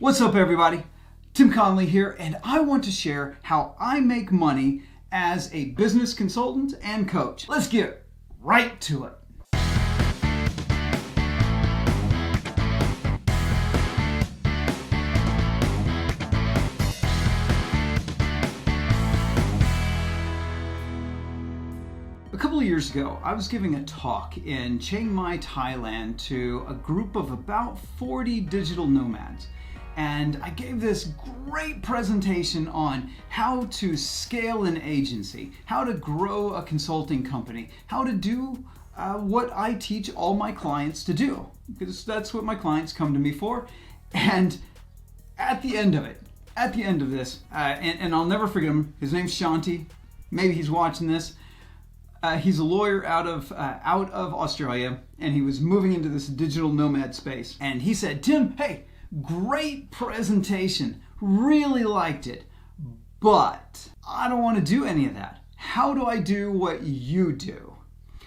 What's up, everybody? Tim Conley here, and I want to share how I make money as a business consultant and coach. Let's get right to it. A couple of years ago, I was giving a talk in Chiang Mai, Thailand to a group of about 40 digital nomads. And I gave this great presentation on how to scale an agency, how to grow a consulting company, how to do what I teach all my clients to do, because that's what my clients come to me for. And at the end of this, and I'll never forget him, his name's Shanti, maybe he's watching this. He's a lawyer out of Australia, and he was moving into this digital nomad space. And he said, "Tim, hey, great presentation, really liked it, but I don't want to do any of that. How do I do what you do?"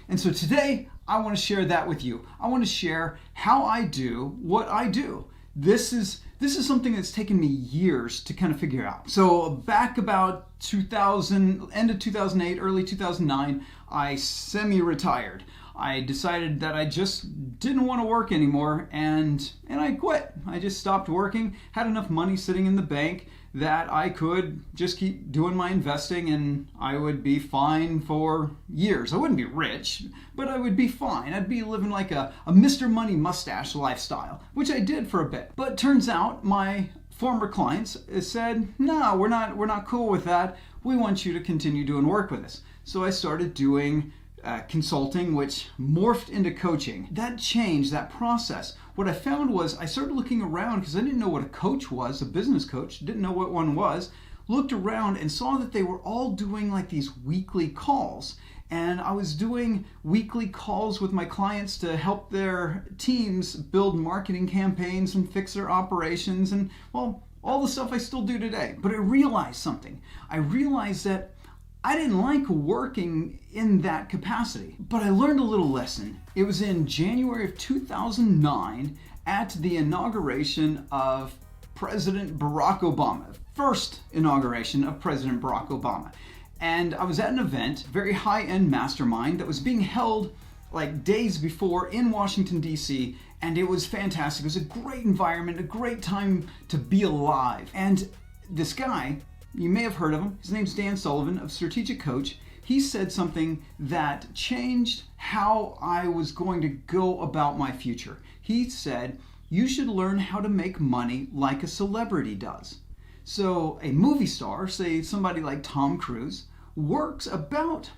And so today I want to share that with you. I want to share how I do what I do. This is something that's taken me years to kind of figure out. So back about 2000, end of 2008, early 2009, I semi-retired. I decided that I just didn't want to work anymore, and I quit. I just stopped working, had enough money sitting in the bank that I could just keep doing my investing, and I would be fine for years. I wouldn't be rich, but I would be fine. I'd be living like a Mr. Money mustache lifestyle, which I did for a bit. But turns out my former clients said, "No, we're not cool with that. We want you to continue doing work with us." So I started doing consulting, which morphed into coaching. That changed, that process. What I found was I started looking around because I didn't know what a coach was, a business coach, didn't know what one was. Looked around and saw that they were all doing like these weekly calls. And I was doing weekly calls with my clients to help their teams build marketing campaigns and fix their operations and, well, all the stuff I still do today. But I realized something. I realized that I didn't like working in that capacity, but I learned a little lesson. It was in January of 2009 at the inauguration of President Barack Obama, first inauguration of President Barack Obama. And I was at an event, very high-end mastermind that was being held like days before in Washington, D.C., and it was fantastic. It was a great environment, a great time to be alive. And this guy, you may have heard of him. His name's Dan Sullivan of Strategic Coach. He said something that changed how I was going to go about my future. He said, "You should learn how to make money like a celebrity does." So a movie star, say somebody like Tom Cruise, works about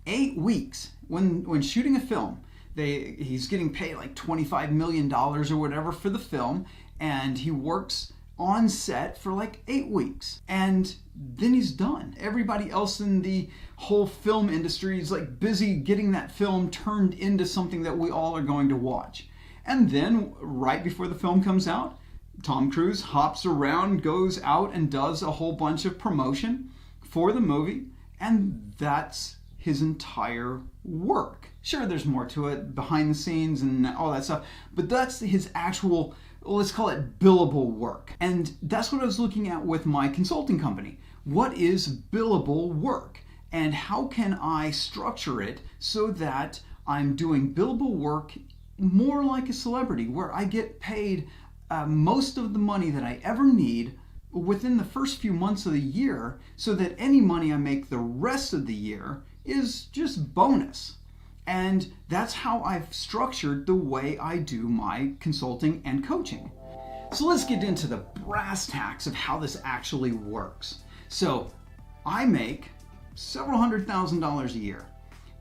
8 weeks when shooting a film. He's getting paid like $25 million or whatever for the film, and he works on set for like 8 weeks, and then he's done. Everybody else in the whole film industry is like busy getting that film turned into something that we all are going to watch. And then right before the film comes out, Tom Cruise hops around, goes out and does a whole bunch of promotion for the movie, and that's his entire work. Sure, there's more to it behind the scenes and all that stuff, but that's his actual, let's call it billable work. And that's what I was looking at with my consulting company. What is billable work? And how can I structure it so that I'm doing billable work more like a celebrity, where I get paid most of the money that I ever need within the first few months of the year, so that any money I make the rest of the year is just bonus. And that's how I've structured the way I do my consulting and coaching. So let's get into the brass tacks of how this actually works. So I make several $100,000 a year,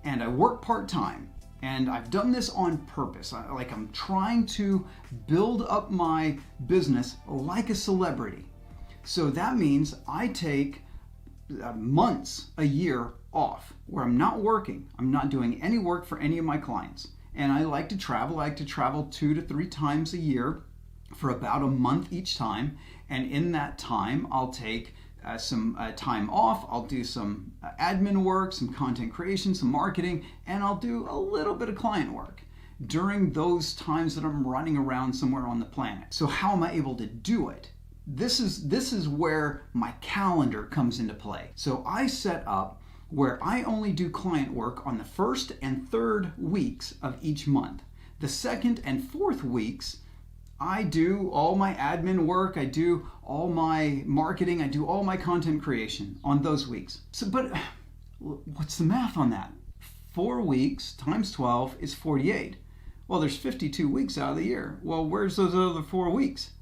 and I work part-time, and I've done this on purpose. I'm trying to build up my business like a celebrity. So that means I take months a year off where I'm not working. I'm not doing any work for any of my clients. And I like to travel. I like to travel 2 to 3 times a year for about a month each time. And in that time, I'll take some time off. I'll do some admin work, some content creation, some marketing, and I'll do a little bit of client work. during those times that I'm running around somewhere on the planet. So how am I able to do it? This is where my calendar comes into play. So I set up where I only do client work on the first and third weeks of each month. The second and fourth weeks, I do all my admin work, I do all my marketing, I do all my content creation on those weeks. So, but what's the math on that? 4 weeks times 12 is 48. Well, there's 52 weeks out of the year. Well, where's those other 4 weeks?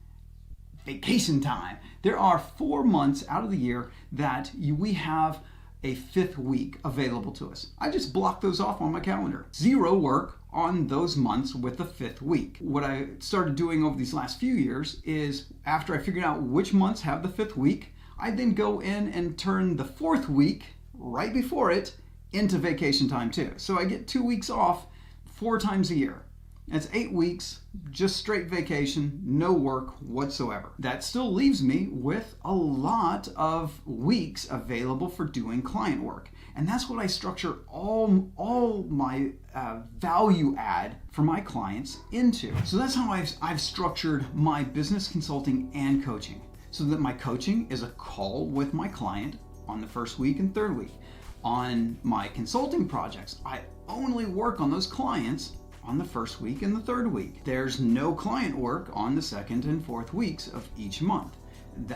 Vacation time. There are 4 months out of the year that we have a 5th week available to us. I just block those off on my calendar. 0 work on those months with the 5th week. What I started doing over these last few years is after I figured out which months have the 5th week, I then go in and turn the 4th week right before it into vacation time too. So I get 2 weeks off 4 times a year. That's 8 weeks, just straight vacation, no work whatsoever. That still leaves me with a lot of weeks available for doing client work. And that's what I structure all my value add for my clients into. So that's how I've structured my business consulting and coaching. So that my coaching is a call with my client on the first week and third week. On my consulting projects, I only work on those clients on the first week and the third week. There's no client work on the second and fourth weeks of each month.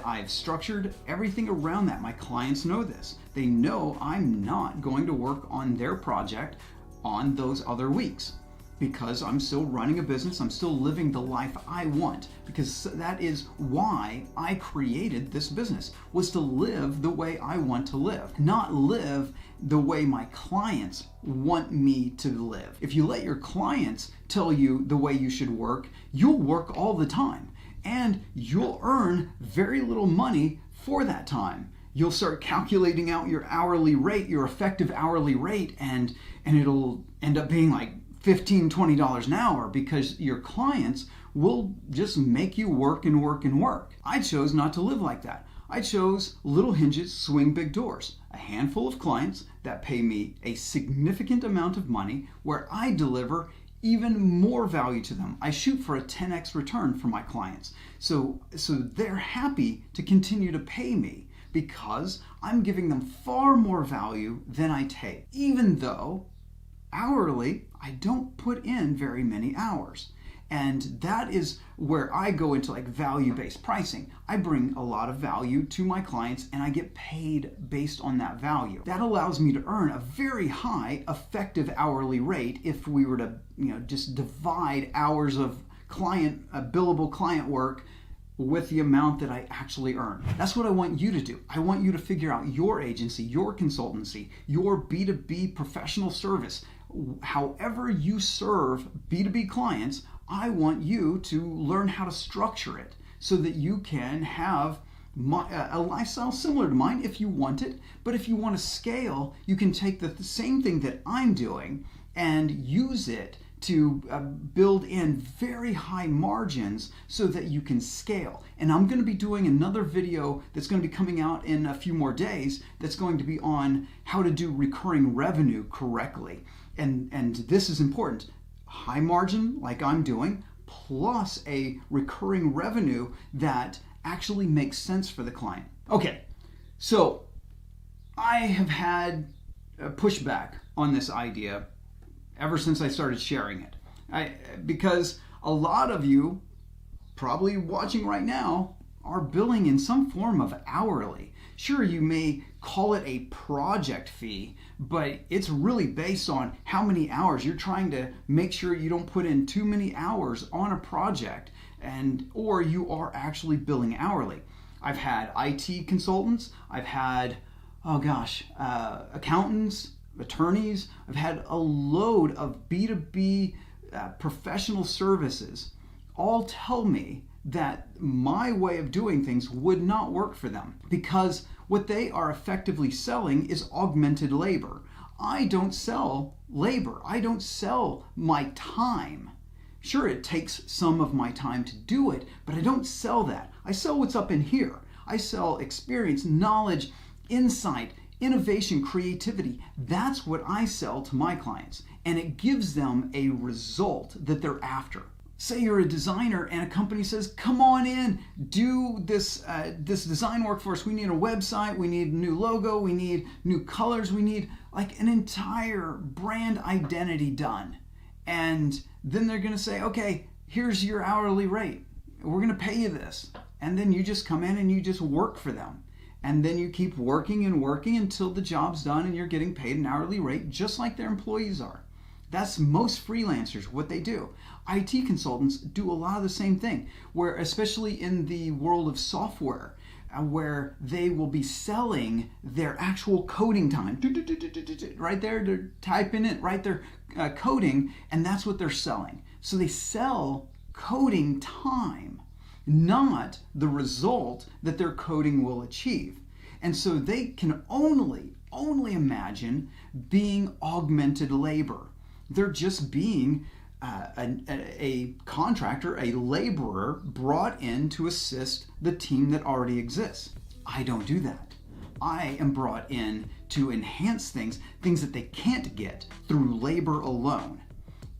I've structured everything around that. My clients know this. They know I'm not going to work on their project on those other weeks because I'm still running a business. I'm still living the life I want, because that is why I created this business, was to live the way I want to live, not live the way my clients want me to live. If you let your clients tell you the way you should work, you'll work all the time and you'll earn very little money for that time. You'll start calculating out your hourly rate, your effective hourly rate, and it'll end up being like $15, $20 an hour, because your clients will just make you work and work and work. I chose not to live like that. I chose little hinges swing big doors. A handful of clients that pay me a significant amount of money where I deliver even more value to them. I shoot for a 10x return for my clients. So they're happy to continue to pay me because I'm giving them far more value than I take, even though hourly I don't put in very many hours. And that is where I go into like value-based pricing. I bring a lot of value to my clients and I get paid based on that value. That allows me to earn a very high effective hourly rate if we were to, just divide hours of billable client work with the amount that I actually earn. That's what I want you to do. I want you to figure out your agency, your consultancy, your B2B professional service. However you serve B2B clients, I want you to learn how to structure it so that you can have a lifestyle similar to mine if you want it. But if you want to scale, you can take the same thing that I'm doing and use it to build in very high margins so that you can scale. And I'm going to be doing another video that's going to be coming out in a few more days that's going to be on how to do recurring revenue correctly. And this is important. High margin, like I'm doing, plus a recurring revenue that actually makes sense for the client. Okay, so I have had a pushback on this idea ever since I started sharing it. Because a lot of you, probably watching right now, are billing in some form of hourly. Sure, you may call it a project fee, but it's really based on how many hours you're trying to make sure you don't put in too many hours on a project, or you are actually billing hourly. I've had IT consultants, I've had, accountants, attorneys. I've had a load of B2B professional services all tell me that my way of doing things would not work for them because what they are effectively selling is augmented labor. I don't sell labor. I don't sell my time. Sure, it takes some of my time to do it, but I don't sell that. I sell what's up in here. I sell experience, knowledge, insight, Innovation, creativity, that's what I sell to my clients, and it gives them a result that they're after. Say you're a designer and a company says, come on in, do this design work for us. We need a website, we need a new logo, we need new colors, we need like an entire brand identity done. And then they're gonna say, okay, here's your hourly rate. We're gonna pay you this. And then you just come in and you just work for them. And then you keep working and working until the job's done and you're getting paid an hourly rate just like their employees are. That's most freelancers, what they do. IT consultants do a lot of the same thing, where especially in the world of software, where they will be selling their actual coding time. Right there, they're typing it, right there, coding, and that's what they're selling. So they sell coding time, not the result that their coding will achieve. And so they can only imagine being augmented labor. They're just being a contractor, a laborer brought in to assist the team that already exists. I don't do that. I am brought in to enhance things that they can't get through labor alone.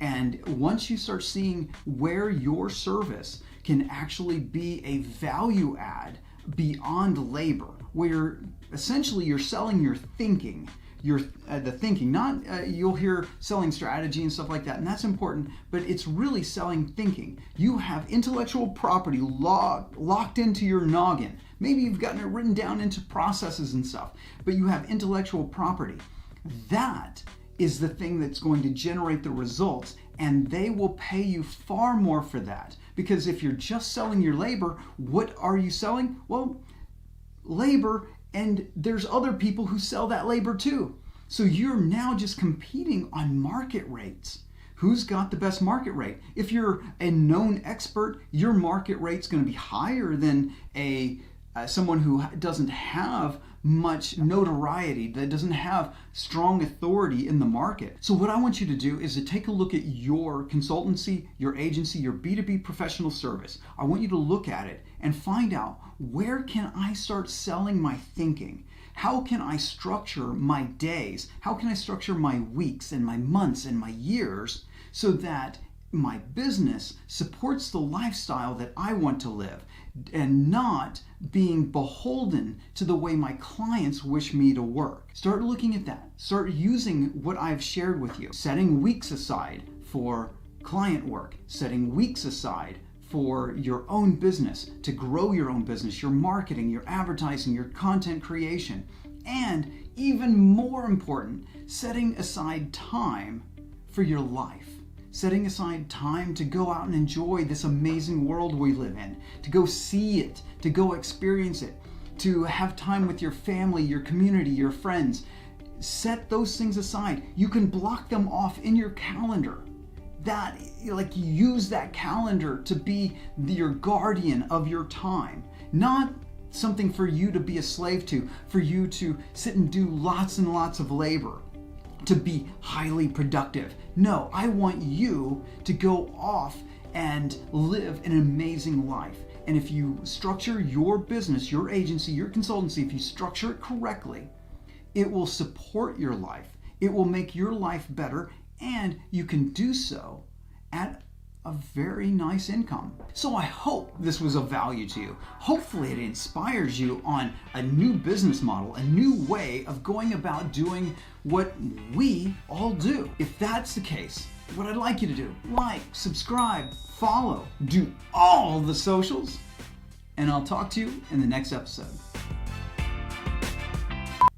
And once you start seeing where your service can actually be a value add beyond labor, where essentially you're selling your thinking, the thinking, not you'll hear selling strategy and stuff like that, and that's important, but it's really selling thinking. You have intellectual property locked into your noggin. Maybe you've gotten it written down into processes and stuff, but you have intellectual property. That is the thing that's going to generate the results, and they will pay you far more for that. Because if you're just selling your labor, what are you selling? Well, labor, and there's other people who sell that labor too. So you're now just competing on market rates. Who's got the best market rate? If you're a known expert, your market rate's going to be higher than someone who doesn't have much notoriety, that doesn't have strong authority in the market. So what I want you to do is to take a look at your consultancy, your agency, your B2B professional service. I want you to look at it and find out, where can I start selling my thinking? How can I structure my days? How can I structure my weeks and my months and my years so that my business supports the lifestyle that I want to live, and not being beholden to the way my clients wish me to work? Start looking at that. Start using what I've shared with you. Setting weeks aside for client work, setting weeks aside for your own business, to grow your own business, your marketing, your advertising, your content creation, and even more important, setting aside time for your life. Setting aside time to go out and enjoy this amazing world we live in, to go see it, to go experience it, to have time with your family, your community, your friends. Set those things aside. You can block them off in your calendar. Use that calendar to be your guardian of your time, not something for you to be a slave to, for you to sit and do lots and lots of labor to be highly productive. No, I want you to go off and live an amazing life. And if you structure your business, your agency, your consultancy, if you structure it correctly, it will support your life. It will make your life better, and you can do so at a very nice income. So I hope this was of value to you. Hopefully it inspires you on a new business model, a new way of going about doing what we all do. If that's the case, what I'd like you to do, like, subscribe, follow, do all the socials, and I'll talk to you in the next episode.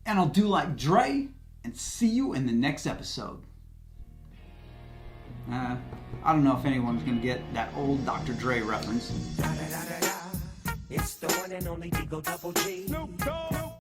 And I'll do like Dre and see you in the next episode. I don't know if anyone's going to get that old Dr. Dre reference. It's the one and only Digo Double G.